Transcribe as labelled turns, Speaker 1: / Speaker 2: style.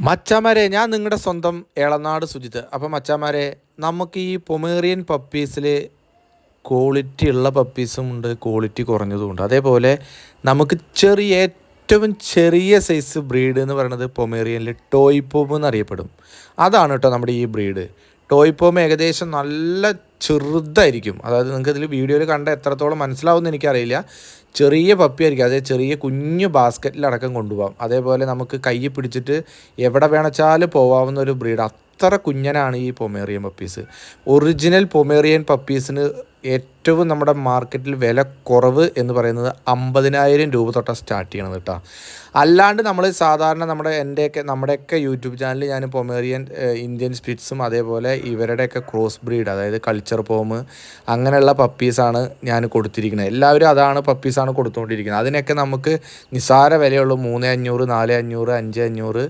Speaker 1: മച്ചാമാരെ ഞാൻ നിങ്ങളുടെ സ്വന്തം എളനാട് സുജിത്ത്. അപ്പോൾ മച്ചാമാരെ നമുക്ക് ഈ പൊമേറിയൻ പപ്പീസിൽ ക്വാളിറ്റി ഉള്ള പപ്പീസും ഉണ്ട്, ക്വാളിറ്റി കുറഞ്ഞതും ഉണ്ട്. അതേപോലെ നമുക്ക് ഏറ്റവും ചെറിയ സൈസ് ബ്രീഡ് എന്ന് പറയുന്നത് പൊമേറിയനിൽ ടോയ് പോം എന്നറിയപ്പെടും. അതാണ് കേട്ടോ നമ്മുടെ ഈ ബ്രീഡ്. ടോയ് പോം ഏകദേശം നല്ല ചെറുതായിരിക്കും. അതായത് നിങ്ങൾക്ക് ഇതിൽ വീഡിയോയിൽ കണ്ട എത്രത്തോളം മനസ്സിലാവുമെന്ന് എനിക്കറിയില്ല. ചെറിയ പപ്പിയായിരിക്കും, അതായത് ചെറിയ കുഞ്ഞു ബാസ്ക്കറ്റിലടക്കം കൊണ്ടുപോകാം. അതേപോലെ നമുക്ക് കൈ പിടിച്ചിട്ട് എവിടെ വേണച്ചാലും പോകാവുന്ന ഒരു ബ്രീഡ്. അത്ര കുഞ്ഞനാണ് ഈ പൊമേറിയൻ പപ്പീസ്. ഒറിജിനൽ പൊമേറിയൻ പപ്പീസിന് ഏറ്റവും നമ്മുടെ മാർക്കറ്റിൽ വില കുറവ് എന്ന് പറയുന്നത് 50,000 രൂപ തൊട്ടാണ് സ്റ്റാർട്ട് ചെയ്യണത് കേട്ടോ. അല്ലാണ്ട് നമ്മൾ സാധാരണ നമ്മുടെയൊക്കെ യൂട്യൂബ് ചാനലിൽ ഞാൻ പൊമേറിയൻ ഇന്ത്യൻ സ്പിറ്റ്സും അതേപോലെ ഇവരുടെയൊക്കെ ക്രോസ് ബ്രീഡ്, അതായത് കൾച്ചർ പോം അങ്ങനെയുള്ള പപ്പീസാണ് ഞാൻ കൊടുത്തിരിക്കുന്നത്. എല്ലാവരും അതാണ് പപ്പീസാണ് കൊടുത്തുകൊണ്ടിരിക്കുന്നത്. അതിനൊക്കെ നമുക്ക് നിസ്സാര വിലയുള്ളൂ. 3,500, 4,500, 5,500